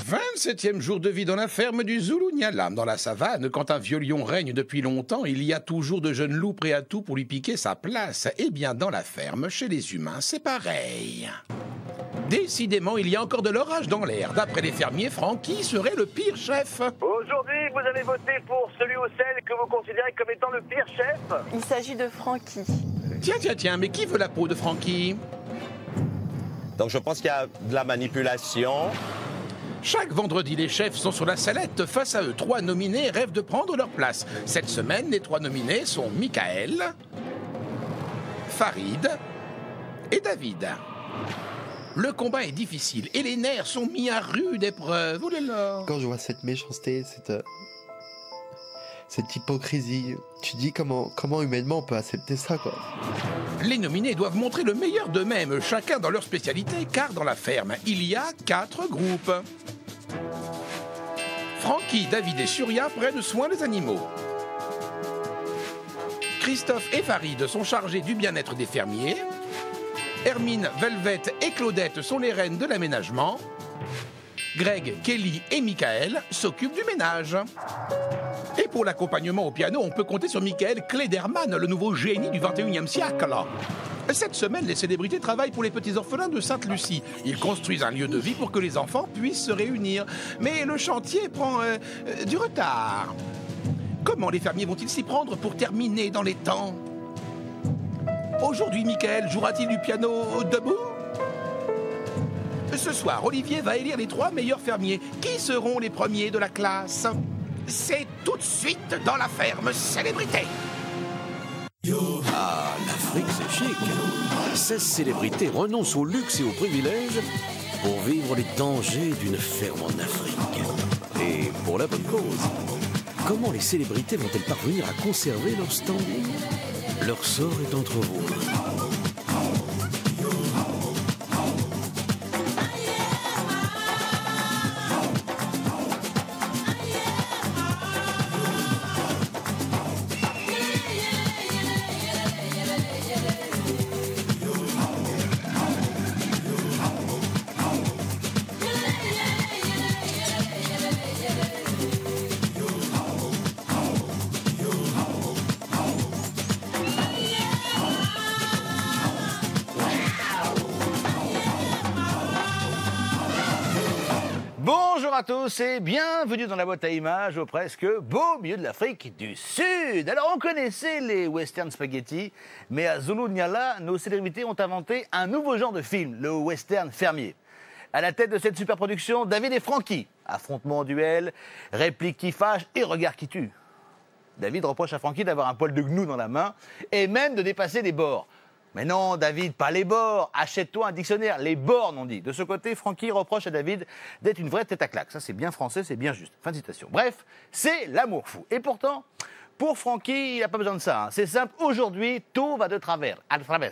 27e jour de vie dans la ferme du Zulu Nyalam, dans la savane. Quand un vieux lion règne depuis longtemps, il y a toujours de jeunes loups prêts à tout pour lui piquer sa place. Eh bien, dans la ferme, chez les humains, c'est pareil. Décidément, il y a encore de l'orage dans l'air. D'après les fermiers, Francky serait le pire chef. Aujourd'hui, vous avez voté pour celui ou celle que vous considérez comme étant le pire chef. Il s'agit de Francky. Tiens, mais qui veut la peau de Francky? Donc je pense qu'il y a de la manipulation. Chaque vendredi, les chefs sont sur la sellette. Face à eux, 3 nominés rêvent de prendre leur place. Cette semaine, les 3 nominés sont Michael, Farid et David. Le combat est difficile et les nerfs sont mis à rude épreuve. Oh là là. Quand je vois cette méchanceté, cette hypocrisie, tu dis comment humainement on peut accepter ça, quoi. Les nominés doivent montrer le meilleur d'eux-mêmes, chacun dans leur spécialité, car dans la ferme, il y a 4 groupes. Francky, David et Surya prennent soin des animaux. Christophe et Farid sont chargés du bien-être des fermiers. Hermine, Velvet et Claudette sont les reines de l'aménagement. Greg, Kelly et Michael s'occupent du ménage. Et pour l'accompagnement au piano, on peut compter sur Michael Klederman, le nouveau génie du 21e siècle. Cette semaine, les célébrités travaillent pour les petits orphelins de Sainte-Lucie. Ils construisent un lieu de vie pour que les enfants puissent se réunir. Mais le chantier prend du retard. Comment les fermiers vont-ils s'y prendre pour terminer dans les temps? Aujourd'hui, Michael jouera-t-il du piano debout? Ce soir, Olivier va élire les 3 meilleurs fermiers. Qui seront les premiers de la classe? C'est tout de suite dans la ferme célébrité. Ah, l'Afrique, c'est chic. 16 célébrités renoncent au luxe et aux privilèges pour vivre les dangers d'une ferme en Afrique. Et pour la bonne cause. Comment les célébrités vont-elles parvenir à conserver leur standing? Leur sort est entre vos mains. Bonjour à tous et bienvenue dans la boîte à images au presque beau milieu de l'Afrique du Sud. Alors on connaissait les western spaghetti, mais à Zulu Nyala, nos célébrités ont inventé un nouveau genre de film, le western fermier. À la tête de cette super production, David et Francky. Affrontement en duel, répliques qui fâchent et regards qui tuent. David reproche à Francky d'avoir un poil de gnou dans la main et même de dépasser les bords. Mais non, David, pas les bords. Achète-toi un dictionnaire. Les bornes, on dit. De ce côté, Francky reproche à David d'être une vraie tête à claque. Ça, c'est bien français, c'est bien juste. Fin de citation. Bref, c'est l'amour fou. Et pourtant, pour Francky, il n'a pas besoin de ça. C'est simple. Aujourd'hui, tout va de travers. À travers.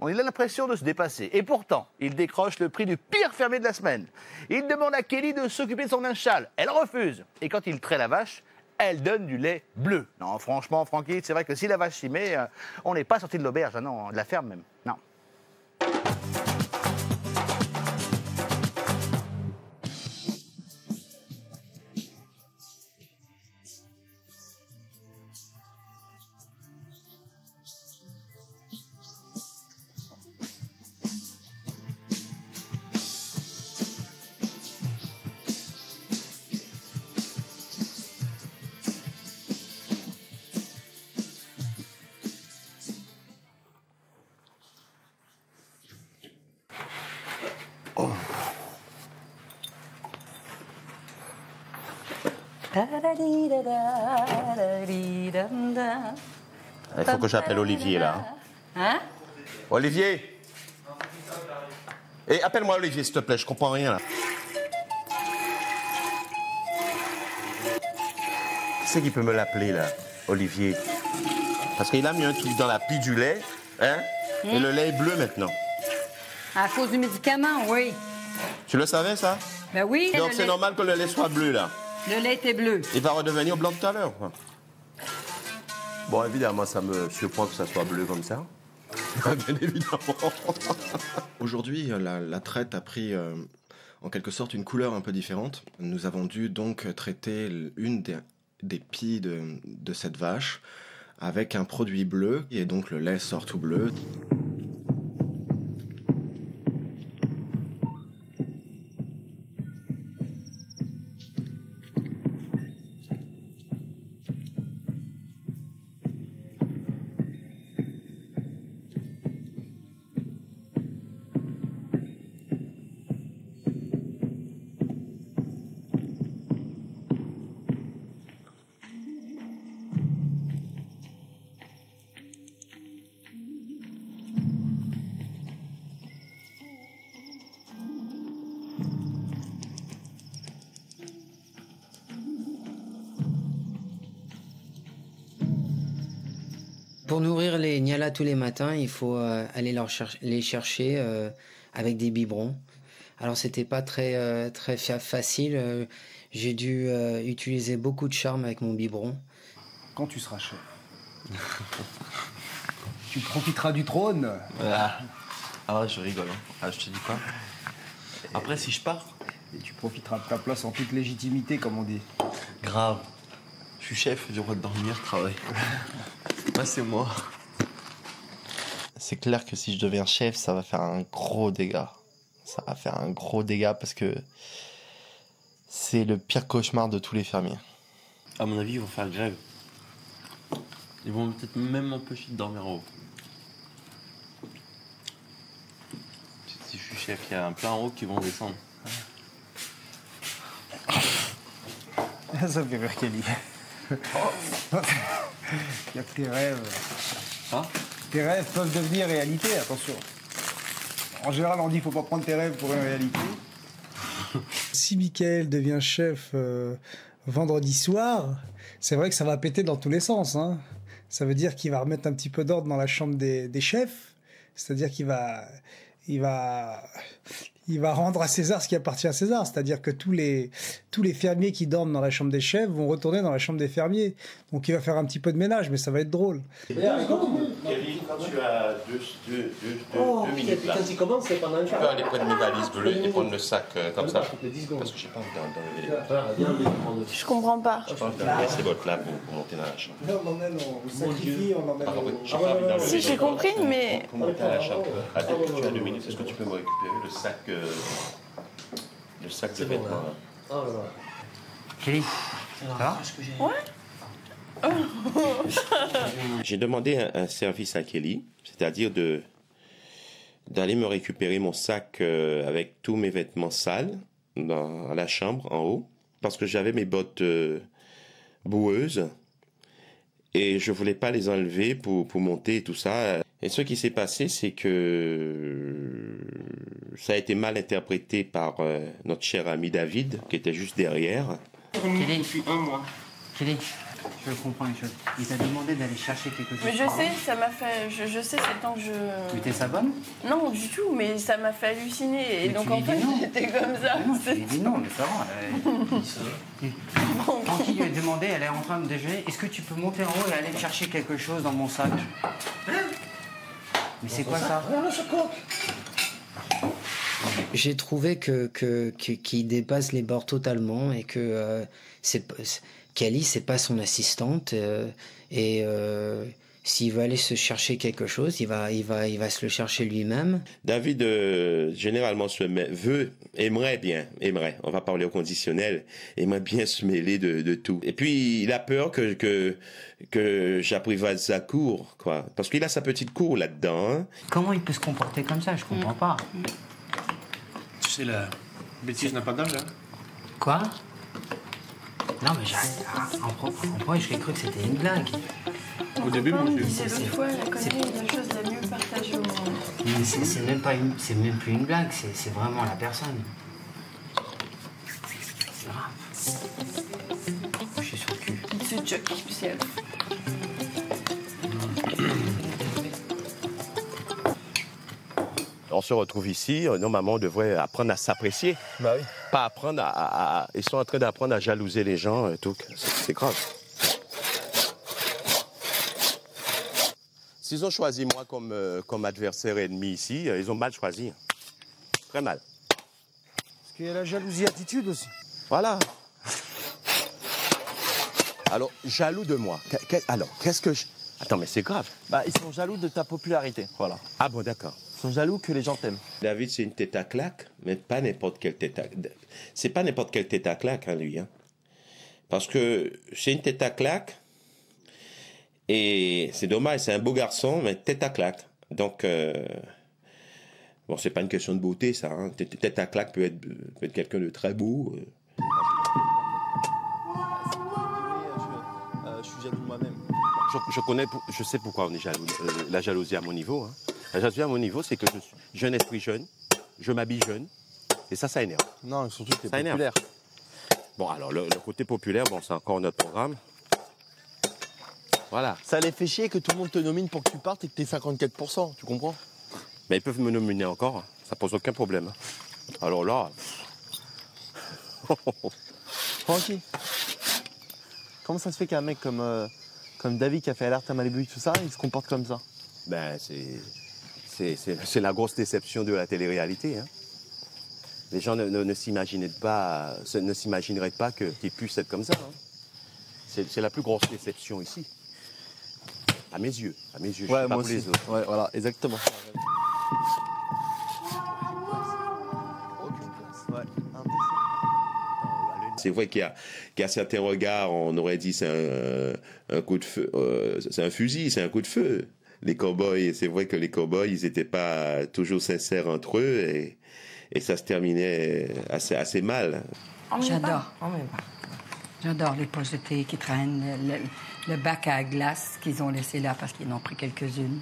On a l'impression de se dépasser. Et pourtant, il décroche le prix du pire fermier de la semaine. Il demande à Kelly de s'occuper de son linge sale. Elle refuse. Et quand il traite la vache, elle donne du lait bleu. Non, franchement, Francky, c'est vrai que si la vache s'y met, on n'est pas sorti de l'auberge, non, de la ferme même. Non. Il faut que j'appelle Olivier, là. Hein? Olivier! Et appelle-moi Olivier, s'il te plaît, je comprends rien, là. Qui c'est qui peut me l'appeler, là? Olivier. Parce qu'il a mis un truc dans la pile du lait, hein? Et le lait est bleu, maintenant. À cause du médicament, oui. Tu le savais, ça? Ben oui. Donc c'est normal que le lait soit bleu, là. Le lait était bleu. Il va redevenir blanc tout à l'heure, quoi. Bon, évidemment, ça me surprend que ça soit bleu comme ça. Bien évidemment. Aujourd'hui, la traite a pris en quelque sorte une couleur un peu différente. Nous avons dû donc traiter une des pies de cette vache avec un produit bleu, et donc le lait sort tout bleu. Pour nourrir les Nialas tous les matins, il faut aller les chercher avec des biberons. Alors c'était pas très facile. J'ai dû utiliser beaucoup de charme avec mon biberon. Quand tu seras chef, tu profiteras du trône. Ah, je rigole. Hein. Ah, je te dis pas. Après, si je pars. Et tu profiteras de ta place en toute légitimité, comme on dit. Grave. Je suis chef, j'ai le droit de dormir, travailler. Là, c'est moi. C'est clair que si je deviens chef, ça va faire un gros dégât. Ça va faire un gros dégât parce que c'est le pire cauchemar de tous les fermiers. À mon avis, ils vont faire grève. Ils vont peut-être même m'empêcher de dormir en haut. Si je suis chef, il y a un plein en haut qui vont descendre. Ça fait rire Kelly. Il y a que tes rêves. Hein? Tes rêves peuvent devenir réalité, attention. En général, on dit qu'il ne faut pas prendre tes rêves pour une réalité. Si Michael devient chef vendredi soir, c'est vrai que ça va péter dans tous les sens. Hein. Ça veut dire qu'il va remettre un petit peu d'ordre dans la chambre des chefs. C'est-à-dire qu'il va rendre à César ce qui appartient à César. C'est-à-dire que tous les fermiers qui dorment dans la chambre des chefs vont retourner dans la chambre des fermiers. Donc il va faire un petit peu de ménage, mais ça va être drôle. Kevin, quand tu as deux minutes là, quand il commence, c'est pendant tu peux aller prendre mes valises bleues et prendre le sac comme ça. Parce que j'ai pas envie d'enlever les... Je comprends pas. J'ai pas envie d'enlever ces bottes-là pour monter dans la chambre. Là, on emmène, on sacrifie, on emmène... J'ai pas envie d'enlever Si, j'ai compris, mais... Pour monter à la chambre. Attends, tu as 2 minutes, est-ce que tu peux me récupérer le sac de vêtements là? Oh là là. Kelly, ça va? Ouais. J'ai demandé un service à Kelly, c'est-à-dire d'aller me récupérer mon sac avec tous mes vêtements sales dans la chambre en haut, parce que j'avais mes bottes boueuses et je voulais pas les enlever pour monter et tout ça. Et ce qui s'est passé, c'est que ça a été mal interprété par notre cher ami David, qui était juste derrière. Kelly, depuis 1 mois. Kelly, je comprends une chose. Il t'a demandé d'aller chercher quelque chose. Mais je sais, ça m'a fait... Je sais, c'est le temps que je... Tu étais sa bonne? Non, du tout, mais ça m'a fait halluciner. Et Mais donc tu en lui dis fait, non. j'étais comme ça. Non, tu lui dis non, mais ça va. Quand il lui a demandé, elle est en train de déjeuner, est-ce que tu peux monter en haut et aller chercher quelque chose dans mon sac? Mais c'est quoi ça? J'ai trouvé qu'il dépasse les bords totalement et que Kelly, c'est pas son assistante s'il veut aller se chercher quelque chose, il va se le chercher lui-même. David, généralement, aimerait, on va parler au conditionnel, aimerait bien se mêler de tout. Et puis, il a peur que j'apprivoise sa cour, quoi. Parce qu'il a sa petite cour là-dedans. Hein. Comment il peut se comporter comme ça? Je comprends pas. Tu sais, la bêtise n'a pas d'âge, hein? Quoi? Non, mais en vrai, j'ai cru que c'était une blague. Au début, moi, je disais l'autre fois, la connerie est la chose la mieux partagée au monde. Mais c'est même plus une blague, c'est vraiment la personne. C'est grave. Je suis sur le cul. C'est Chuck spécial. On se retrouve ici, normalement, on devrait apprendre à s'apprécier. Bah oui. Pas apprendre Ils sont en train d'apprendre à jalouser les gens et tout. C'est grave. S'ils ont choisi moi comme adversaire ennemi ici, ils ont mal choisi. Très mal. Parce qu'il y a la jalousie attitude aussi. Voilà. Alors, jaloux de moi. Alors, qu'est-ce que je... Attends, mais c'est grave. Bah, ils sont jaloux de ta popularité, voilà. Ah bon, d'accord. Ils sont jaloux que les gens t'aiment. David, c'est une tête à claque, mais pas n'importe quelle tête à... C'est pas n'importe quelle tête à claque, hein, lui. Hein. Parce que c'est une tête à claque, et c'est dommage, c'est un beau garçon, mais tête à claque. Donc, bon, c'est pas une question de beauté, ça. Hein. Tête à claque peut être quelqu'un de très beau. Je suis jaloux de moi-même. Je sais pourquoi on est jaloux. La jalousie à mon niveau. Hein. La jalousie à mon niveau, c'est que j'ai un esprit jeune, je m'habille jeune, et ça énerve. Non, surtout que t'es ça populaire. Bon, alors, le côté populaire, bon, c'est encore notre programme. Voilà. Ça les fait chier que tout le monde te nomine pour que tu partes et que t'aies 54%, tu comprends? Mais ils peuvent me nominer encore, ça pose aucun problème. Alors là... Francky, comment ça se fait qu'un mec comme David qui a fait Alerte à Malibu et tout ça, il se comporte comme ça? Ben, c'est la grosse déception de la télé-réalité. Hein. Les gens ne s'imagineraient pas qu'il puisse être comme ça. Hein. C'est la plus grosse déception ici. À mes yeux. Ouais, je sais pas moi pour aussi. les autres. Ouais, voilà, exactement. C'est vrai qu'il y a certains regards, on aurait dit c'est un coup de feu, c'est un fusil, c'est un coup de feu. Les cow-boys, c'est vrai que les cow-boys, ils n'étaient pas toujours sincères entre eux et ça se terminait assez mal. J'adore. J'adore les poches de thé qui traînent, le bac à glace qu'ils ont laissé là parce qu'ils en ont pris quelques-unes.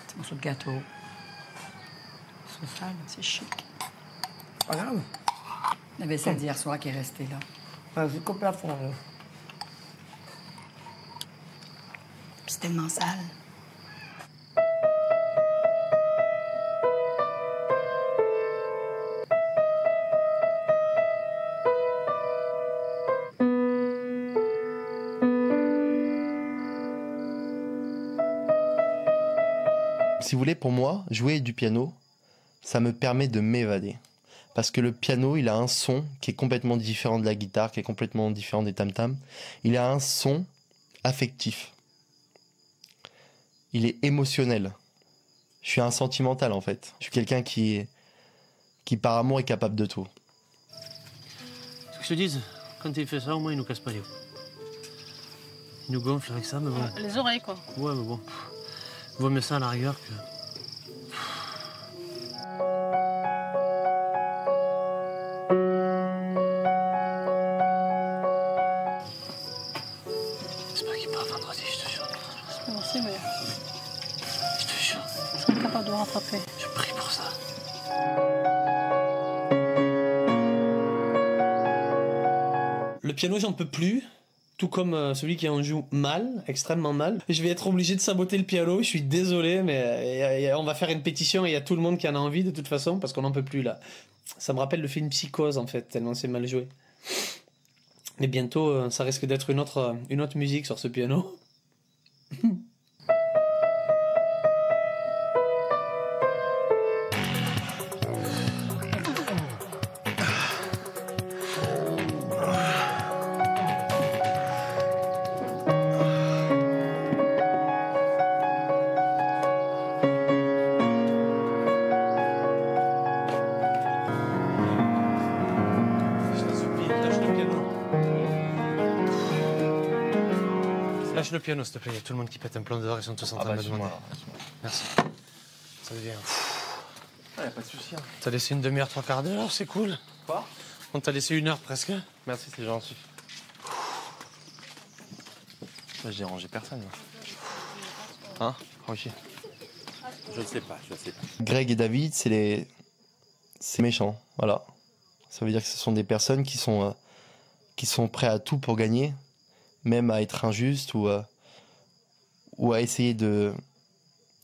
Petit morceau de gâteau. C'est sale, c'est chic. Pas grave. La vaisselle d'hier soir qui est restée là. Je coupe la fond, là. C'est tellement sale. Si vous voulez, pour moi, jouer du piano, ça me permet de m'évader. Parce que le piano, il a un son qui est complètement différent de la guitare, qui est complètement différent des tam-tams. Il a un son affectif. Il est émotionnel. Je suis un sentimental, en fait. Je suis quelqu'un qui par amour, est capable de tout. Ce que je te dise, quand il fait ça, au moins, il nous casse pas les os. Il nous gonfle avec ça, mais bon. Les oreilles, quoi. Ouais, mais bon. Vaut mieux ça à la rigueur que... J'espère qu'il part vendredi, je te jure. Moi aussi, mais Je te jure. je serai capable de rattraper. Je prie pour ça. Le piano, j'en peux plus. Tout comme celui qui en joue mal, extrêmement mal. Je vais être obligé de saboter le piano, je suis désolé, mais on va faire une pétition et il y a tout le monde qui en a envie de toute façon, parce qu'on n'en peut plus là. Ça me rappelle le film Psychose en fait, tellement c'est mal joué. Mais bientôt, ça risque d'être une autre musique sur ce piano. Lâche le piano, s'il te plaît. Il y a tout le monde qui pète un plomb dehors, ils sont tous en train de me demander. Merci. Ça devient... Ah, y a pas de souci. Hein. T'as laissé une demi-heure, trois quarts d'heure, c'est cool. Quoi? On t'a laissé 1 heure presque. Merci, c'est gentil. Moi, j'ai dérangé personne. Là. Hein, Francky? Je ne sais pas. Greg et David, c'est méchant, voilà. Ça veut dire que ce sont des personnes qui sont prêts à tout pour gagner, même à être injustes ou à essayer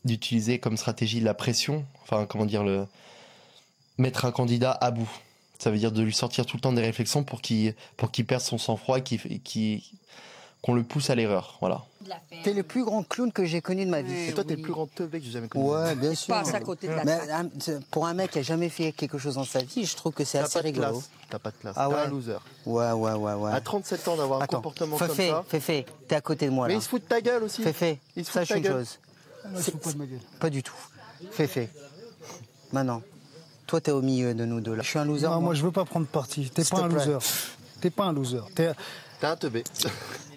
d'utiliser comme stratégie la pression, enfin comment dire, mettre un candidat à bout. Ça veut dire de lui sortir tout le temps des réflexions pour qu'il perde son sang-froid, qu'on le pousse à l'erreur, voilà. T'es le plus grand clown que j'ai connu de ma vie. Et toi, t'es le plus grand teubé que j'ai jamais connu. Ouais, bien sûr. passe à côté de la Mais pour un mec qui a jamais fait quelque chose dans sa vie, je trouve que c'est assez rigolo. T'as pas de classe. Ah T'es ouais. un loser. Ouais. À 37 ans d'avoir un comportement comme ça. Féfé, t'es à côté de moi là. Mais il se fout de ta gueule aussi. Féfé, Il se fout de sache ta une gueule. chose. Non, je fous pas de ma gueule. Pas du tout. Féfé. Maintenant, toi t'es au milieu de nous deux là. Je suis un loser. Non, moi je veux pas prendre parti. T'es S'il pas te un plaît. loser. T'es pas un loser. T'es un teubé.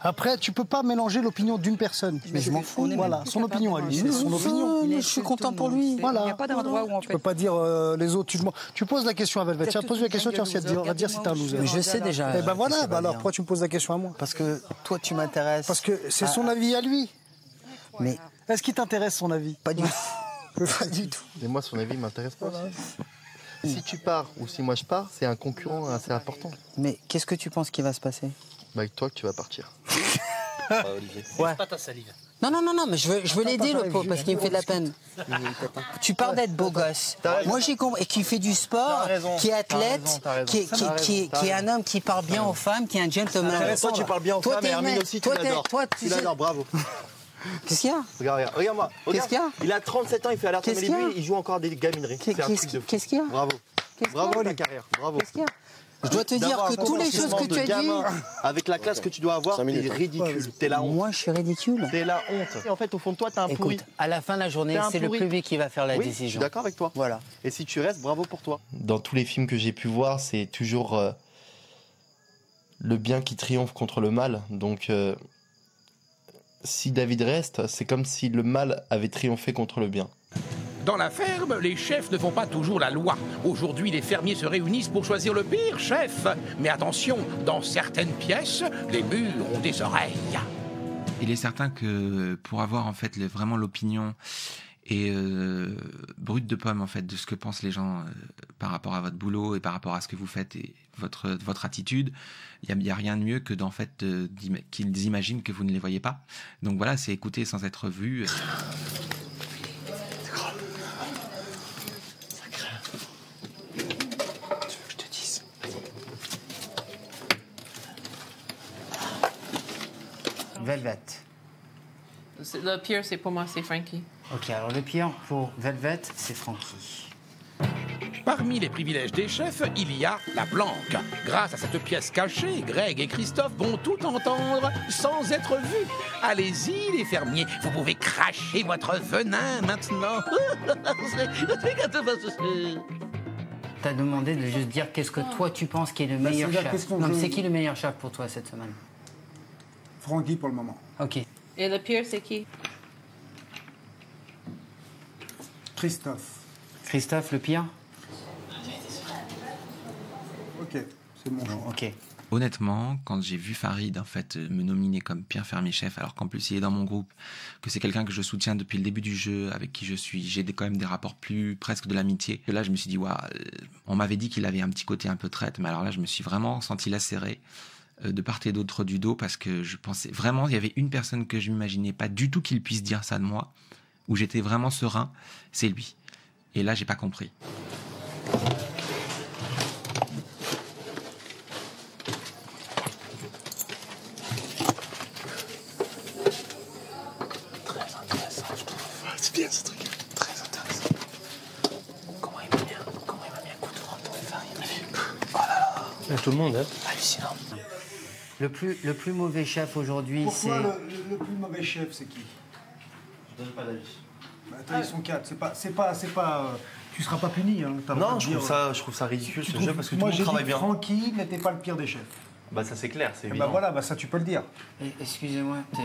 Après, tu peux pas mélanger l'opinion d'une personne. Mais je m'en fous. Voilà, son opinion à lui, c'est son opinion. Je suis content pour lui. Voilà. Il n'y a pas d'endroit où on Tu fait. peux pas dire les autres. Tu poses la question à Velvet. Tiens, pose-lui la question, tu vas dire si t'es un loser. Mais je sais déjà. Eh ben voilà, qu'est-ce qu'il va alors dire. pourquoi tu me poses la question à moi? Parce que toi tu m'intéresses. Parce que c'est son avis à lui. Mais est-ce qu'il t'intéresse son avis? Pas du tout. Pas du tout. Et moi, son avis m'intéresse pas. Si tu pars ou si moi je pars, c'est un concurrent assez important. Mais qu'est-ce que tu penses qui va se passer? Bah, avec toi que tu vas partir. Olivier. Ouais. Pas ta salive. Non, mais je veux l'aider le pauvre parce qu'il me fait de la peine. Tu parles d'être beau gosse. Moi j'ai compris. Et qui fait du sport, qui est athlète, qui est un homme qui parle bien aux femmes, qui est un gentleman. Toi, tu parles bien aux femmes et Hermine aussi, tu l'adores. Tu l'adores, bravo. Qu'est-ce qu'il y a? Regarde-moi. Qu'est-ce qu'il y a? Il a 37 ans, il fait alerte Qu'est-ce mais qu'il y a? lui, il joue encore des gamineries. C'est un truc de fou. Qu'est-ce qu'il y a? Bravo. Bravo ta carrière, bravo. Qu'est-ce qu'il y a? Je dois te dire que toutes les choses que tu as dit. Avec la classe que tu dois avoir, t'es ridicule. T'es la honte. Moi, je suis ridicule. T'es la honte. Et en fait, au fond de toi, t'es un pourri. Écoute, à la fin de la journée, T'es un c'est le pourri. public qui va faire la Oui, je décision. suis d'accord avec toi. Voilà. Et si tu restes, bravo pour toi. Dans tous les films que j'ai pu voir, c'est toujours le bien qui triomphe contre le mal. Donc, si David reste, c'est comme si le mal avait triomphé contre le bien. Dans la ferme, les chefs ne font pas toujours la loi. Aujourd'hui, les fermiers se réunissent pour choisir le pire chef. Mais attention, dans certaines pièces, les murs ont des oreilles. Il est certain que pour avoir en fait vraiment l'opinion et brute de pomme en fait de ce que pensent les gens par rapport à votre boulot et par rapport à ce que vous faites et votre attitude, il y a rien de mieux que d'en fait qu'ils imaginent que vous ne les voyez pas. Donc voilà, c'est écouter sans être vu. Velvet. Le pire, c'est pour moi, c'est Frankie. Ok, alors le pire pour Velvet, c'est Frankie. Parmi les privilèges des chefs, il y a la planque. Grâce à cette pièce cachée, Greg et Christophe vont tout entendre sans être vus. Allez-y, les fermiers, vous pouvez cracher votre venin maintenant. T'as demandé de juste dire qu'est-ce que toi tu penses qui est le meilleur c'est la chef. question Non, que mais je- c'est qui le meilleur chef pour toi cette semaine? Francky pour le moment. Ok. Et le pire, c'est qui? Christophe. Christophe, le pire? Ok, c'est bon. Ok. Honnêtement, quand j'ai vu Farid en fait me nominer comme pire fermier chef, alors qu'en plus il est dans mon groupe, que c'est quelqu'un que je soutiens depuis le début du jeu, avec qui j'ai quand même des rapports plus presque de l'amitié. Et là, je me suis dit, waouh, on m'avait dit qu'il avait un petit côté un peu traître, mais alors là, je me suis vraiment senti lacéré de part et d'autre du dos parce que je pensais vraiment, il y avait une personne que je m'imaginais pas du tout qu'il puisse dire ça de moi, où j'étais vraiment serein, c'est lui. Et là, j'ai pas compris. C'est bien ce truc. Très intéressant. Comment il m'a mis un coup de rente pour faire Oh là là. Tout le monde, hein. Hallucinant. Le plus mauvais chef aujourd'hui, Pour c'est... toi, le plus mauvais chef, c'est qui? Je donne pas d'avis. Bah, attends, ils sont 4. Tu seras pas puni. Hein. T'as pas Non, à je dire, trouve ça ridicule tu ce trouves- jeu parce que tout moi, le monde j'ai travaille dit bien. Francky n'était pas le pire des chefs. Bah ça c'est clair, c'est Et évident. bah voilà, bah ça tu peux le dire. Excusez-moi, t'es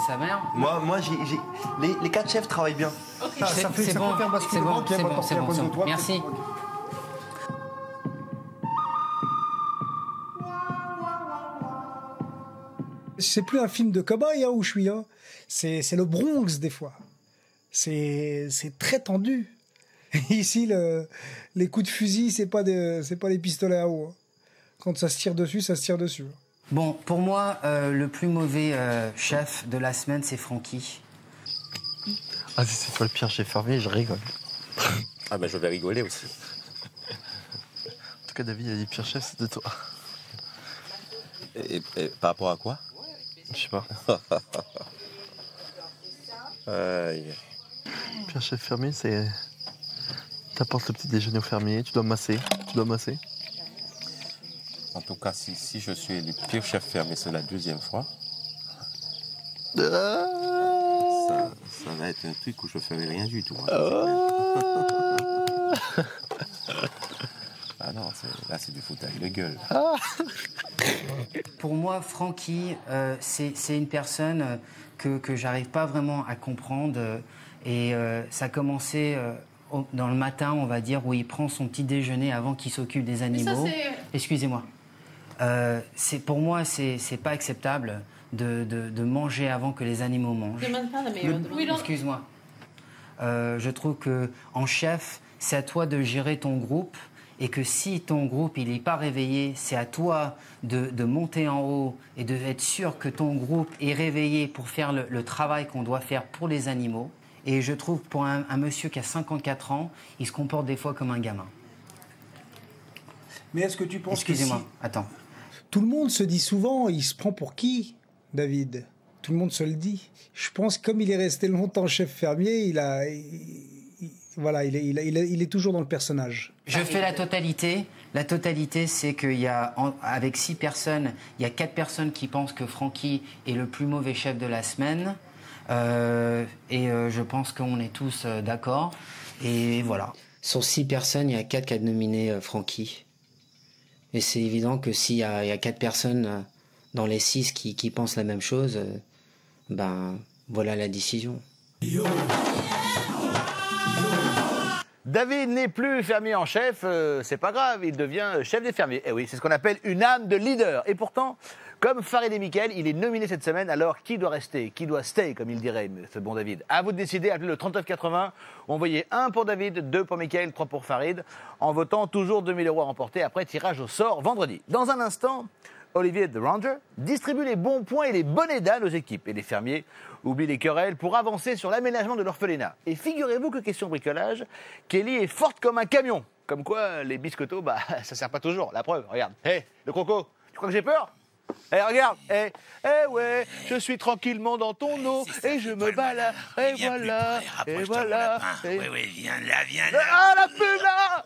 sa mère? Moi les 4 chefs travaillent bien. Ça fait c'est ça bon, peut faire basculer le banc, c'est il y a bon, pas c'est de bon, cause c'est de bon. toi. Merci. C'est plus un film de cow-boy hein, où je suis. Hein. C'est le Bronx des fois. C'est très tendu. Ici, les coups de fusil, c'est pas les pistolets à eau. Hein. Quand ça se tire dessus, ça se tire dessus. Bon, pour moi, le plus mauvais chef de la semaine, c'est Francky. Ah si c'est toi le pire chef fermier, je rigole. Ah ben je vais rigoler aussi. En tout cas David a dit pire chef, c'est de toi. Et par rapport à quoi? Je sais pas. Pire chef fermier, c'est... T'apportes le petit déjeuner au fermier, tu dois masser. En tout cas, si je suis élu pire chef fermier, c'est la 2e fois. Ça va être un truc où je ferai rien du tout. Ah non, là c'est du foutage de gueule. Pour moi, Francky, c'est une personne que j'arrive pas vraiment à comprendre. Et ça a commencé dans le matin, on va dire, où il prend son petit déjeuner avant qu'il s'occupe des animaux. Excusez-moi. Pour moi, c'est pas acceptable de manger avant que les animaux mangent. Demande pas la meilleure. Excuse-moi. Je trouve que en chef, c'est à toi de gérer ton groupe et que si ton groupe il n'est pas réveillé, c'est à toi de monter en haut et d'être sûr que ton groupe est réveillé pour faire le travail qu'on doit faire pour les animaux. Et je trouve que pour un monsieur qui a 54 ans, il se comporte des fois comme un gamin. Mais est-ce que tu penses Excusez-moi, que attends. Tout le monde se dit souvent, il se prend pour qui, David? Tout le monde se le dit. Je pense que comme il est resté longtemps chef fermier, il est toujours dans le personnage. Je fais la totalité. La totalité, c'est qu'il y a, avec 6 personnes, il y a 4 personnes qui pensent que Francky est le plus mauvais chef de la semaine. Je pense qu'on est tous d'accord. Et voilà. Sur 6 personnes, il y a 4 qui ont nominé Francky. Et c'est évident que s'il y a 4 personnes dans les 6 qui pensent la même chose, ben voilà la décision. David n'est plus fermier en chef, c'est pas grave, il devient chef des fermiers. Eh oui, c'est ce qu'on appelle une âme de leader. Et pourtant, comme Farid et Mickaël, il est nominé cette semaine, alors qui doit rester? Qui doit stay, comme il dirait, ce bon David? À vous de décider, appelez le 3980, envoyez 1 pour David, 2 pour Mickaël, 3 pour Farid, en votant toujours 2000 € à remporter après tirage au sort vendredi. Dans un instant, Olivier The Ranger distribue les bons points et les bonnets d'âne aux équipes. Et les fermiers oublient les querelles pour avancer sur l'aménagement de l'orphelinat. Et figurez-vous que question bricolage, Kelly est forte comme un camion. Comme quoi, les biscottos, ça sert pas toujours. La preuve, regarde. Hé, le croco, tu crois que j'ai peur? Eh, regarde, ouais, je suis tranquillement dans ton eau, et je me balade, et voilà, et voilà. Oui, viens là. Ah, la pub, là!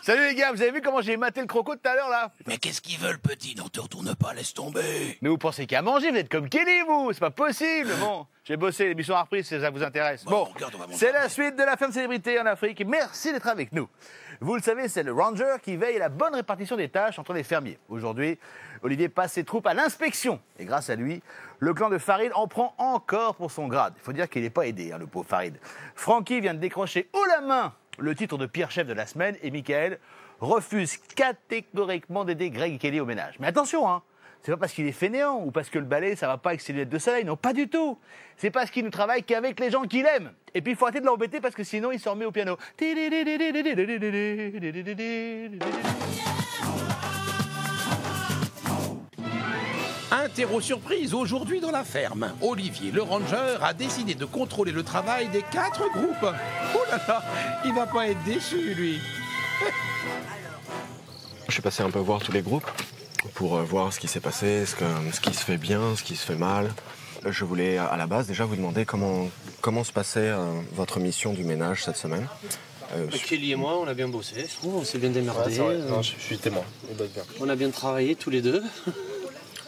Salut les gars, vous avez vu comment j'ai maté le croco tout à l'heure là? Mais qu'est-ce qu'ils veulent, petit? N'en te retourne pas, laisse tomber. Mais vous pensez qu'à manger, vous êtes comme Kelly, vous? C'est pas possible. Bon, j'ai bossé l'émission à reprise si ça vous intéresse. Bon, c'est la suite de la femme célébrité en Afrique. Merci d'être avec nous. Vous le savez, c'est le ranger qui veille à la bonne répartition des tâches entre les fermiers. Aujourd'hui, Olivier passe ses troupes à l'inspection. Et grâce à lui, le clan de Farid en prend encore pour son grade. Il faut dire qu'il n'est pas aidé, le pauvre Farid. Francky vient de décrocher haut la main le titre de pire chef de la semaine et Mickaël refuse catégoriquement d'aider Greg et Kelly au ménage. Mais attention, c'est pas parce qu'il est fainéant ou parce que le balai ça va pas avec ses lunettes de soleil, non, pas du tout. C'est parce qu'il ne travaille qu'avec les gens qu'il aime. Et puis il faut arrêter de l'embêter parce que sinon il s'en remet au piano. Interro surprise aujourd'hui dans la ferme. Olivier, le ranger, a décidé de contrôler le travail des 4 groupes. Oh là là, il va pas être déçu, lui. Je suis passé un peu voir tous les groupes pour voir ce qui s'est passé, ce qui se fait bien, ce qui se fait mal. Je voulais à la base déjà vous demander comment se passait votre mission du ménage cette semaine. Kelly et moi, on a bien bossé, je trouve, on s'est bien démerdé. Ouais, non, je suis témoin. On a bien travaillé tous les deux.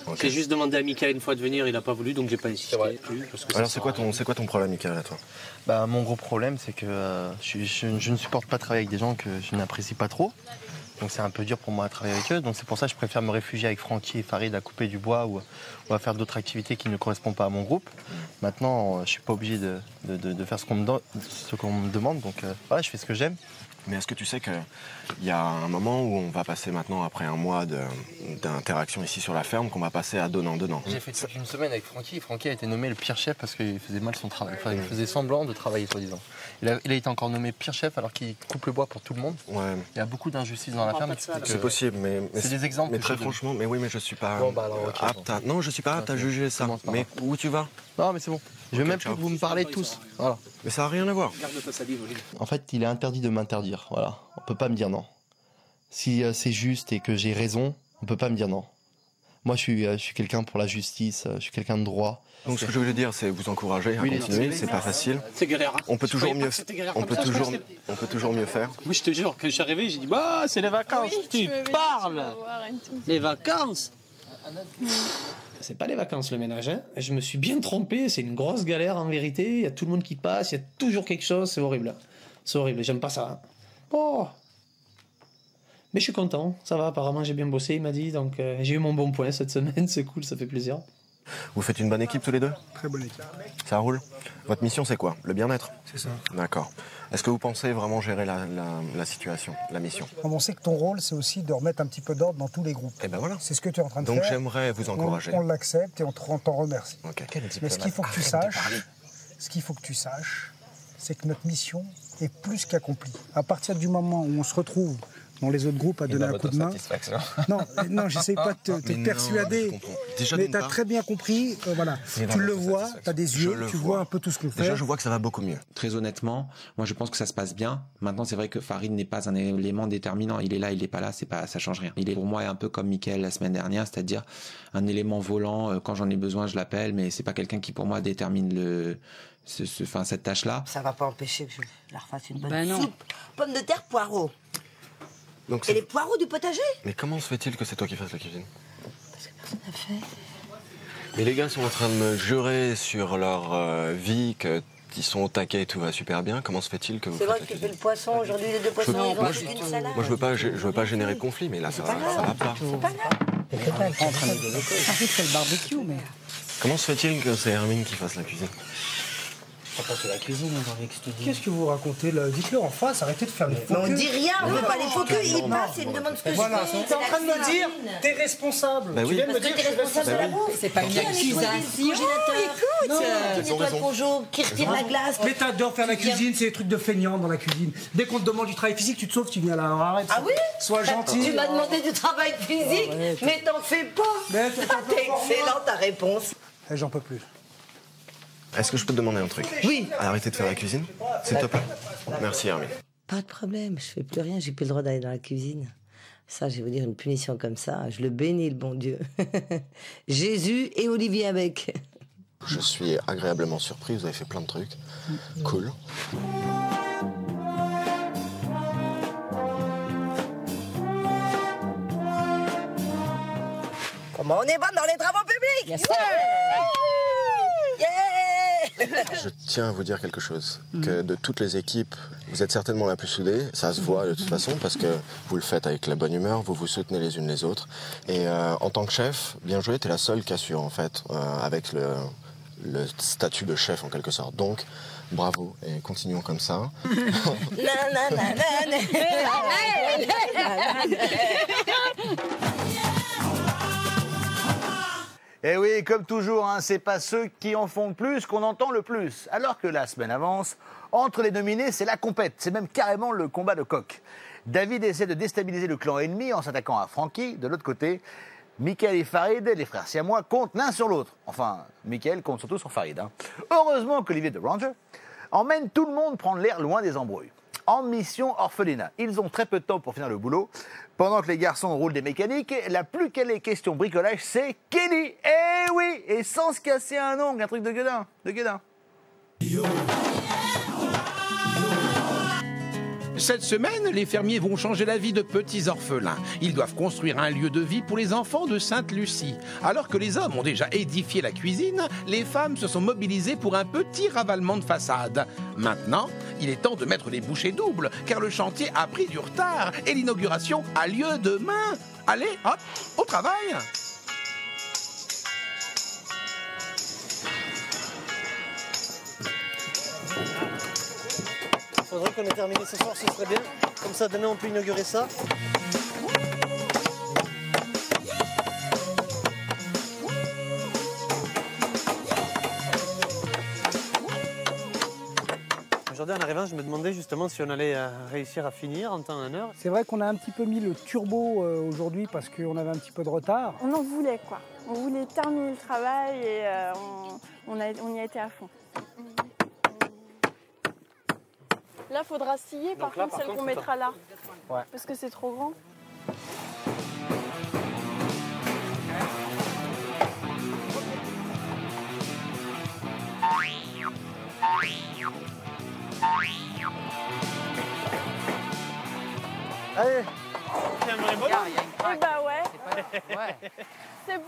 Okay. J'ai juste demandé à Mickaël une fois de venir, il n'a pas voulu, donc j'ai pas insisté plus. Parce que alors c'est quoi ton problème, Mickaël, à toi? Mon gros problème, c'est que je ne supporte pas travailler avec des gens que je n'apprécie pas trop. Donc c'est un peu dur pour moi à travailler avec eux. Donc c'est pour ça que je préfère me réfugier avec Francky et Farid à couper du bois ou à faire d'autres activités qui ne correspondent pas à mon groupe. Maintenant, je suis pas obligé de faire ce qu'on me demande. Donc voilà, je fais ce que j'aime. Mais est-ce que tu sais qu'il y a un moment où on va passer maintenant, après un mois d'interaction ici sur la ferme, qu'on va passer à donnant-donnant? J'ai fait toute une semaine avec Francky. Francky a été nommé le pire chef parce qu'il faisait mal son travail. Enfin, il faisait semblant de travailler, soi-disant. Il a été encore nommé pire chef alors qu'il coupe le bois pour tout le monde. Ouais. Il y a beaucoup d'injustices dans la ferme. C'est possible, mais c'est des exemples. Mais très franchement, mais oui, mais je suis pas bon, bah alors, okay, apte à... Non, je suis pas apte à juger ça. Mais où tu vas? Non, mais c'est bon. Je veux même plus que vous me parlez tous. Voilà. Mais ça n'a rien à voir. En fait, il est interdit de m'interdire. Voilà. On peut pas me dire non. Si c'est juste et que j'ai raison, on peut pas me dire non. Moi, je suis quelqu'un pour la justice, je suis quelqu'un de droit. Donc, ce que je voulais dire, c'est vous encourager à continuer. C'est pas facile. C'est galère. On peut toujours mieux. On peut toujours mieux faire. Oui, je te jure, quand je suis arrivé, j'ai dit bah c'est les vacances. Tu parles. Les vacances. C'est pas les vacances le ménage, hein. Je me suis bien trompé, c'est une grosse galère en vérité, il y a tout le monde qui passe, il y a toujours quelque chose, c'est horrible. C'est horrible, j'aime pas ça. Oh. Mais je suis content, ça va, apparemment j'ai bien bossé, il m'a dit, donc j'ai eu mon bon point cette semaine, c'est cool, ça fait plaisir. Vous faites une bonne équipe tous les deux? Très bonne équipe. Ça roule? Votre mission c'est quoi? Le bien-être? C'est ça. D'accord. Est-ce que vous pensez vraiment gérer la situation, la mission? On sait que ton rôle, c'est aussi de remettre un petit peu d'ordre dans tous les groupes. Et ben voilà. C'est ce que tu es en train de faire. Donc j'aimerais vous encourager. On l'accepte et on t'en remercie. Okay. Mais ce qu'il faut que tu saches, c'est que notre mission est plus qu'accomplie. À partir du moment où on se retrouve dans les autres groupes à donner un coup de main. Non, j'essaie pas de te persuader. Mais tu as très bien compris, voilà. Tu le vois, tu as des yeux, tu vois un peu tout ce qu'on fait. Déjà, je vois que ça va beaucoup mieux. Très honnêtement, moi je pense que ça se passe bien. Maintenant, c'est vrai que Farid n'est pas un élément déterminant. Il est là, il n'est pas là, ça change rien. Il est pour moi un peu comme Mickaël la semaine dernière, c'est-à-dire un élément volant. Quand j'en ai besoin, je l'appelle, mais c'est pas quelqu'un qui pour moi détermine cette tâche-là. Ça va pas empêcher que je la refasse une bonne soupe. Pommes de terre, poireaux. Donc et les poireaux du potager? Mais comment se fait-il que c'est toi qui fasses la cuisine? Parce que personne n'a fait. Mais les gars sont en train de me jurer sur leur vie qu'ils sont au taquet et tout va super bien. Comment se fait-il que vous C'est vrai que tu fais le poisson aujourd'hui, les deux poissons, ils ont une salade. Moi, je veux pas générer de conflit, mais là, ça va pas. C'est pas grave. Farid fait le barbecue, mais... Comment se fait-il que c'est Hermine qui fasse la cuisine? La cuisine, qu'est-ce que vous racontez là? Dites-le en face, arrêtez de faire les faux culs. On dit rien, on ne veut pas les faux culs, ils passent et ils me demandent ce que je fais. T'es en train de me dire, t'es responsable. Bah oui. Tu viens de me dire que t'es responsable de la bouffe. C'est pas une accusation. Écoute, nettoie le bonjour, qui retire la glace. Mais t'adores faire la cuisine, c'est des trucs de feignants dans la cuisine. Dès qu'on te demande du travail physique, tu te sauves, tu viens là. Arrête. Ah oui? Sois gentil. Tu m'as demandé du travail physique, mais t'en fais pas. T'es excellent ta réponse. J'en peux plus. Est-ce que je peux te demander un truc? Oui. Arrêtez de faire la cuisine, s'il te plaît. Merci, Hermine. Pas de problème, je fais plus rien, j'ai plus le droit d'aller dans la cuisine. Ça, je vais vous dire, une punition comme ça, je le bénis, le bon Dieu. Jésus et Olivier avec. Je suis agréablement surpris, vous avez fait plein de trucs. Cool. Comment on est bon dans les travaux publics? Yes. Je tiens à vous dire quelque chose, que de toutes les équipes, vous êtes certainement la plus soudée, ça se voit de toute façon, parce que vous le faites avec la bonne humeur, vous vous soutenez les unes les autres. Et en tant que chef, bien joué, t'es la seule qui assure en fait, avec le statut de chef en quelque sorte. Donc, bravo, et continuons comme ça. Et oui, comme toujours, hein, c'est pas ceux qui en font le plus qu'on entend le plus. Alors que la semaine avance, entre les nominés, c'est la compète, c'est même carrément le combat de coq. David essaie de déstabiliser le clan ennemi en s'attaquant à Francky. De l'autre côté, Mickaël et Farid, les frères siamois, comptent l'un sur l'autre. Enfin, Mickaël compte surtout sur Farid. Hein. Heureusement qu'Olivier de Ranger emmène tout le monde prendre l'air loin des embrouilles. En mission orphelinat, ils ont très peu de temps pour finir le boulot. Pendant que les garçons roulent des mécaniques, la plus calée question bricolage, c'est Kelly. Eh oui, et sans se casser un ongle, un truc de gueudin, Cette semaine, les fermiers vont changer la vie de petits orphelins. Ils doivent construire un lieu de vie pour les enfants de Sainte-Lucie. Alors que les hommes ont déjà édifié la cuisine, les femmes se sont mobilisées pour un petit ravalement de façade. Maintenant, il est temps de mettre les bouchées doubles, car le chantier a pris du retard et l'inauguration a lieu demain. Allez, hop, au travail! Faudrait qu'on ait terminé ce soir, ce serait bien. Comme ça, demain, on peut inaugurer ça. Aujourd'hui, en arrivant, je me demandais justement si on allait réussir à finir en temps et en heure. C'est vrai qu'on a un petit peu mis le turbo aujourd'hui parce qu'on avait un petit peu de retard. On en voulait quoi. On voulait terminer le travail et on y a été à fond. Là, il faudra scier par contre celle qu'on mettra là. Ouais. Parce que c'est trop grand. Allez. Eh bah ouais. C'est bon.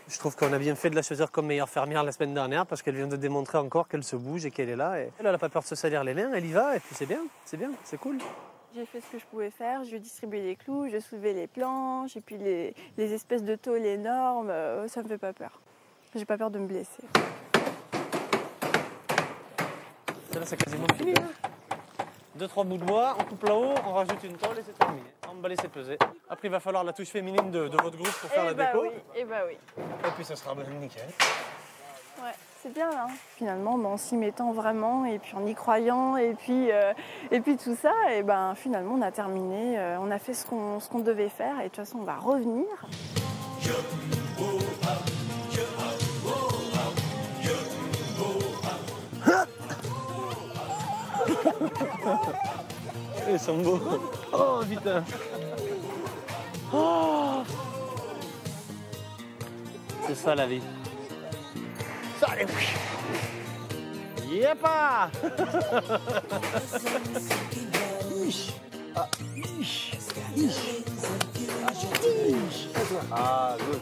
Je trouve qu'on a bien fait de la choisir comme meilleure fermière la semaine dernière parce qu'elle vient de démontrer encore qu'elle se bouge et qu'elle est là. Et elle n'a pas peur de se salir les mains, elle y va et puis c'est bien, c'est cool. J'ai fait ce que je pouvais faire, je distribuais les clous, je soulevais les planches et puis les espèces de tôles énormes, ça me fait pas peur. J'ai pas peur de me blesser. Là, c'est quasiment fini. 2-3 bouts de bois, on coupe là-haut, on rajoute une tôle et c'est terminé. Emballé, c'est pesé. Après, il va falloir la touche féminine de votre groupe pour faire la déco. Et bah oui. Et puis ça sera nickel. Ouais, c'est bien là. Finalement, en s'y mettant vraiment et puis en y croyant et puis tout ça, et ben finalement on a terminé, on a fait ce qu'on devait faire et de toute façon on va revenir. Ils sont beaux. Oh putain. Oh. C'est ça la vie. Ça allez. Yepa. Ah, good.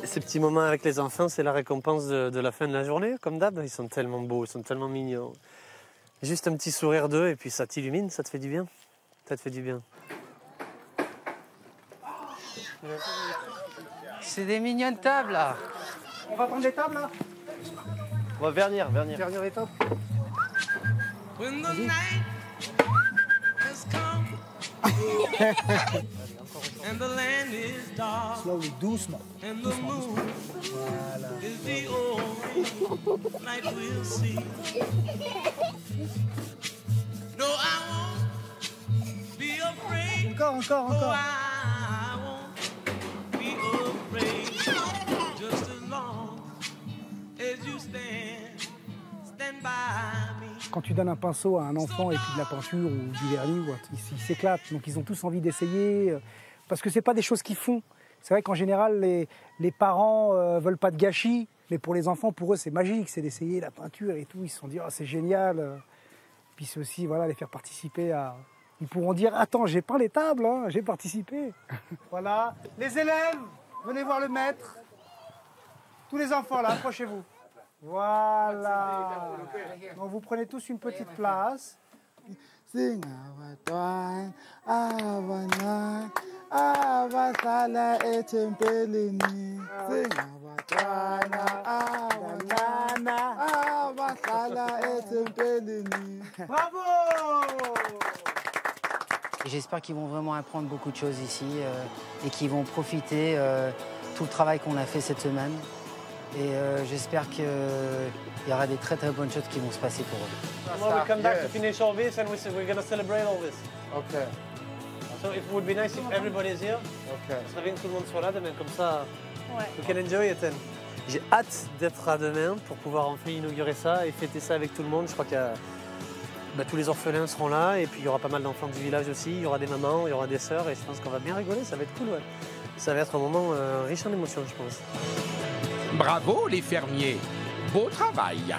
Ces petits moments avec les enfants, c'est la récompense de la fin de la journée, comme d'hab. Ils sont tellement beaux, ils sont tellement mignons. Juste un petit sourire d'eux et puis ça t'illumine, ça te fait du bien. Ça te fait du bien. C'est des mignonnes tables là. On va prendre des tables là. On va vernir. Vernir les tables. Slowly, doucement. Voilà. Encore. Quand tu donnes un pinceau à un enfant et puis de la peinture ou du vernis, ils s'éclatent. Donc ils ont tous envie d'essayer parce que c'est pas des choses qu'ils font. C'est vrai qu'en général les parents veulent pas de gâchis, mais pour les enfants, pour eux c'est magique, c'est d'essayer la peinture et tout. Ils se sont dit c'est génial. Puis c'est aussi les faire participer à. Ils pourront dire attends, j'ai peint les tables, hein, j'ai participé. Voilà. Les élèves, venez voir le maître. Tous les enfants là, approchez-vous. Voilà. Donc vous prenez tous une petite place. Bravo! J'espère qu'ils vont vraiment apprendre beaucoup de choses ici et qu'ils vont profiter de tout le travail qu'on a fait cette semaine. Et j'espère qu'il y aura des très très bonnes choses qui vont se passer pour eux. Well, we come back to finish all this and we're going to celebrate all this. Okay. So it would be nice if everybody is here. Okay. Ce serait bien que tout le monde soit là demain, comme ça. Ouais. We can enjoy it. J'ai hâte d'être à demain pour pouvoir enfin inaugurer ça et fêter ça avec tout le monde. Je crois que tous les orphelins seront là et puis il y aura pas mal d'enfants du village aussi. Il y aura des mamans, il y aura des sœurs et je pense qu'on va bien rigoler. Ça va être cool. Ouais. Ça va être un moment riche en émotions, je pense. Bravo les fermiers, beau travail.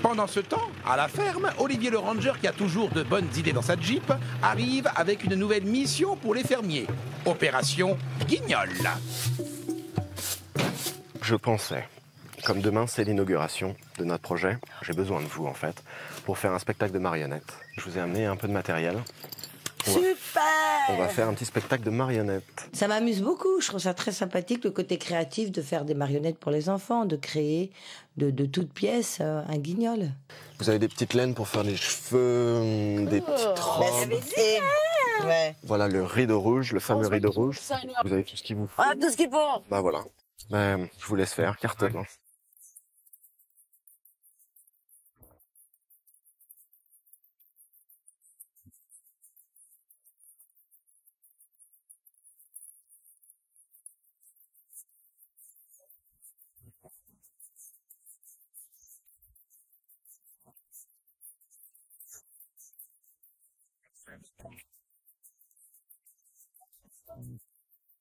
Pendant ce temps, à la ferme, Olivier le Ranger, qui a toujours de bonnes idées dans sa Jeep, arrive avec une nouvelle mission pour les fermiers. Opération Guignol. Je pensais, comme demain c'est l'inauguration de notre projet, j'ai besoin de vous en fait, pour faire un spectacle de marionnettes. Je vous ai amené un peu de matériel. Super! On va faire un petit spectacle de marionnettes. Ça m'amuse beaucoup. Je trouve ça très sympathique, le côté créatif de faire des marionnettes pour les enfants, de créer de toutes pièces un guignol. Vous avez des petites laines pour faire des cheveux, des petites robes. Ouais. Voilà le rideau rouge, le fameux rideau rouge. Vous avez tout ce qu'il vous faut. Ah, tout ce qu'il faut! Bah voilà. Je vous laisse faire, carte blanche.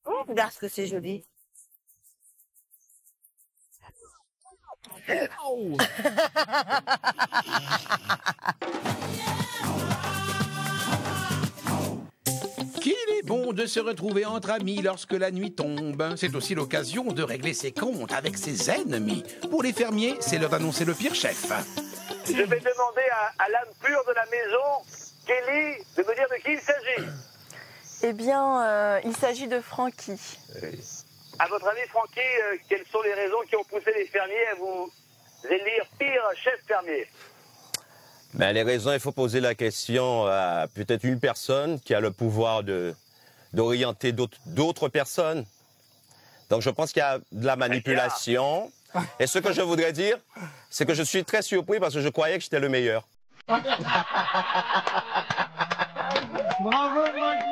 Oh, regarde ce que c'est joli. Qu'il est bon de se retrouver entre amis lorsque la nuit tombe. C'est aussi l'occasion de régler ses comptes avec ses ennemis. Pour les fermiers, c'est l'heure d'annoncer le pire chef. Je vais demander à l'âme pure de la maison, Kelly, de me dire de qui il s'agit. Eh bien, il s'agit de Francky. À votre avis, Francky, quelles sont les raisons qui ont poussé les fermiers à vous élire pire chef fermier? Ben, les raisons, il faut poser la question à peut-être une personne qui a le pouvoir d'orienter d'autres personnes. Donc je pense qu'il y a de la manipulation. Et ce que je voudrais dire, c'est que je suis très surpris parce que je croyais que j'étais le meilleur. Bravo, Francky.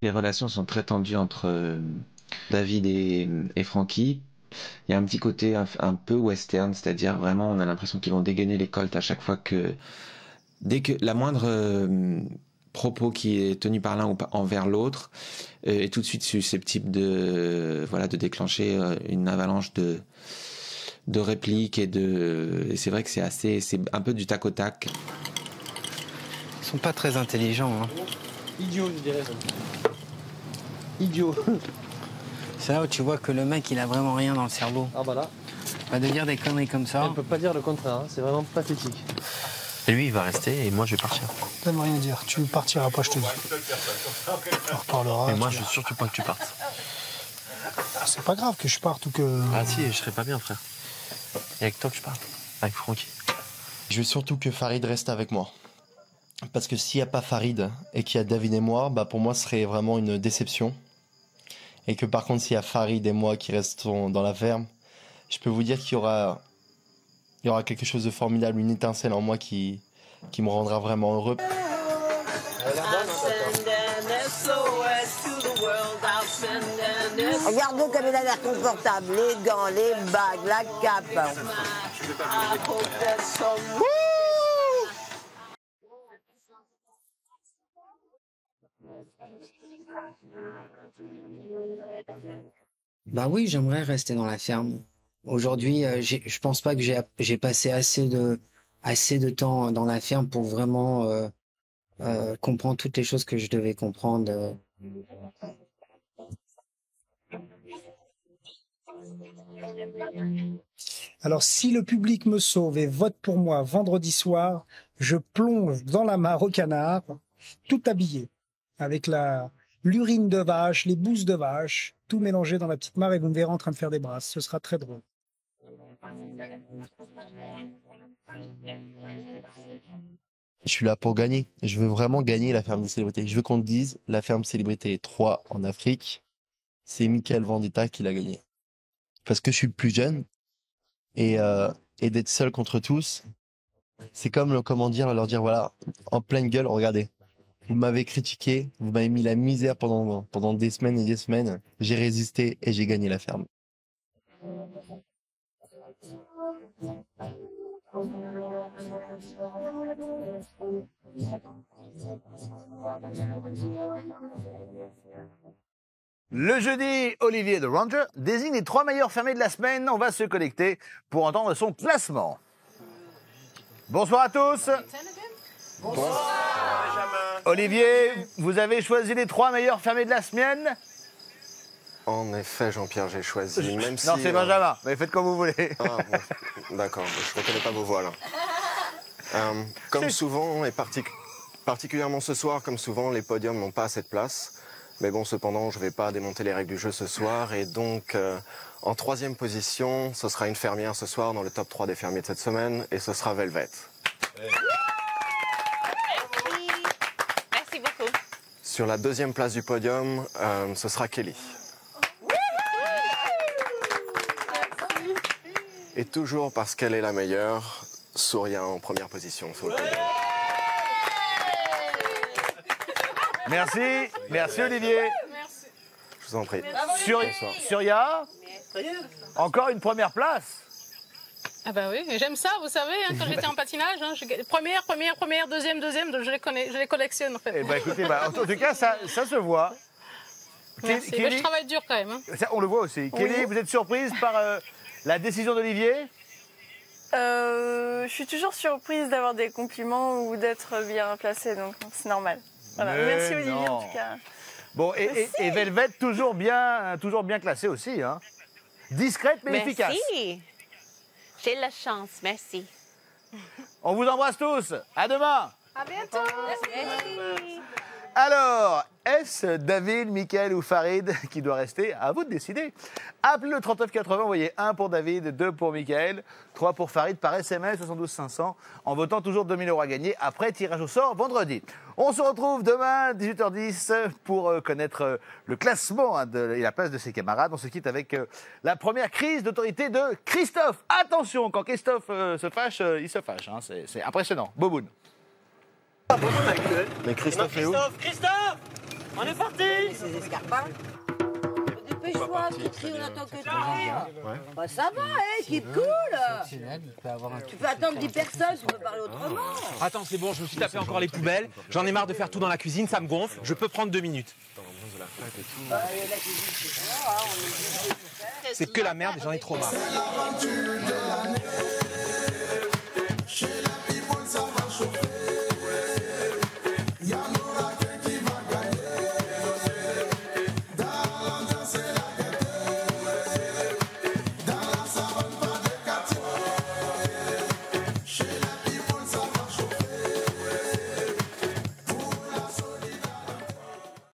Les relations sont très tendues entre David et Francky. Il y a un petit côté un peu western, c'est-à-dire vraiment on a l'impression qu'ils vont dégainer les colts à chaque fois que... Dès que la moindre propos qui est tenu par l'un ou envers l'autre est tout de suite susceptible de déclencher une avalanche de répliques et c'est vrai que c'est un peu du tac au tac. Ils sont pas très intelligents. Hein. Idiot, je dirais. Idiot. C'est là où tu vois que le mec, il a vraiment rien dans le cerveau. Ah bah là. Bah, de dire des conneries comme ça. On peut pas dire le contraire, hein. C'est vraiment pathétique. Et lui, il va rester et moi, je vais partir. Ça ne veut rien dire. Tu partiras pas, je te dis. On reparlera. Et moi, je veux surtout pas que tu partes. C'est pas grave que je parte ou que... Ah si, je serais pas bien, frère. Et avec toi que je parle. Avec Francky. Je veux surtout que Farid reste avec moi. Parce que s'il n'y a pas Farid et qu'il y a David et moi, bah pour moi, ce serait vraiment une déception. Et que par contre, s'il y a Farid et moi qui restons dans la ferme, je peux vous dire qu'il y aura quelque chose de formidable, une étincelle en moi qui me rendra vraiment heureux. Regarde-nous comme il a l'air confortable. Les gants, les bagues, la cape. Bah oui, j'aimerais rester dans la ferme. Aujourd'hui, je pense pas que j'ai passé assez de temps dans la ferme pour vraiment comprendre toutes les choses que je devais comprendre. Alors, si le public me sauve et vote pour moi vendredi soir, je plonge dans la mare au canard, tout habillé, avec l'urine de vache, les bousses de vache, tout mélangé dans la petite mare et vous me verrez en train de faire des brasses. Ce sera très drôle. Je suis là pour gagner. Je veux vraiment gagner la ferme des célébrités. Je veux qu'on te dise, la ferme célébrité 3 en Afrique, c'est Michael Vendetta qui l'a gagné. Parce que je suis le plus jeune et d'être seul contre tous, c'est comme, comment dire, leur dire, voilà, en pleine gueule, regardez. Vous m'avez critiqué, vous m'avez mis la misère pendant des semaines et des semaines. J'ai résisté et j'ai gagné la ferme. Le jeudi, Olivier de Ranger désigne les 3 meilleurs fermiers de la semaine. On va se connecter pour entendre son classement. Bonsoir à tous. Olivier, vous avez choisi les 3 meilleurs fermiers de la semaine? En effet, Jean-Pierre, j'ai choisi. Même Non, si, c'est Benjamin, mais faites comme vous voulez. Ah, bon, d'accord, je ne reconnais pas vos voix là. Comme souvent, et particulièrement ce soir, comme souvent, les podiums n'ont pas assez de place. Mais bon, cependant, je ne vais pas démonter les règles du jeu ce soir. Et donc, en 3e position, ce sera une fermière ce soir dans le top 3 des fermiers de cette semaine. Et ce sera Velvet. Merci beaucoup. Sur la 2e place du podium, ce sera Kelly. Et toujours parce qu'elle est la meilleure, Souria en première position sur le podium. Merci, merci Olivier. Je vous en prie. Suria, encore une première place. Ah bah oui, j'aime ça, vous savez, hein, quand j'étais en patinage, hein, première, deuxième, donc je les collectionne en fait. Eh ben, écoutez, en tout cas, ça se voit. Merci. Kelly, je travaille dur quand même. Hein. Ça, on le voit aussi. Oui. Kelly, vous êtes surprise par la décision d'Olivier? Je suis toujours surprise d'avoir des compliments ou d'être bien placée, donc c'est normal. Voilà. Merci Olivier en tout cas. Bon, et Velvet, toujours bien classée aussi. Hein. Discrète mais efficace. Merci. J'ai la chance, merci. On vous embrasse tous. À demain. À bientôt. Merci. Alors, est-ce David, Mickaël ou Farid qui doit rester? À vous de décider. Appelez le 3980, envoyez 1 pour David, 2 pour Mickaël, 3 pour Farid par SMS 72 500 en votant toujours 2000 € à gagner après tirage au sort vendredi. On se retrouve demain 18h10 pour connaître le classement et la place de ses camarades. On se quitte avec la première crise d'autorité de Christophe. Attention, quand Christophe se fâche, il se fâche. Hein. C'est impressionnant. Boboun. Mais Christophe est où? Christophe, on est parti. Ces escarpins. Dépêche-toi, Kitri, on attend que toi. Bah, ça va, keep cool. Tu peux attendre 10 personnes, tu peux parler autrement. Attends, c'est bon, je me suis tapé encore les poubelles. J'en ai marre de faire tout dans la cuisine, ça me gonfle. Je peux prendre 2 minutes. C'est que la merde et j'en ai trop marre.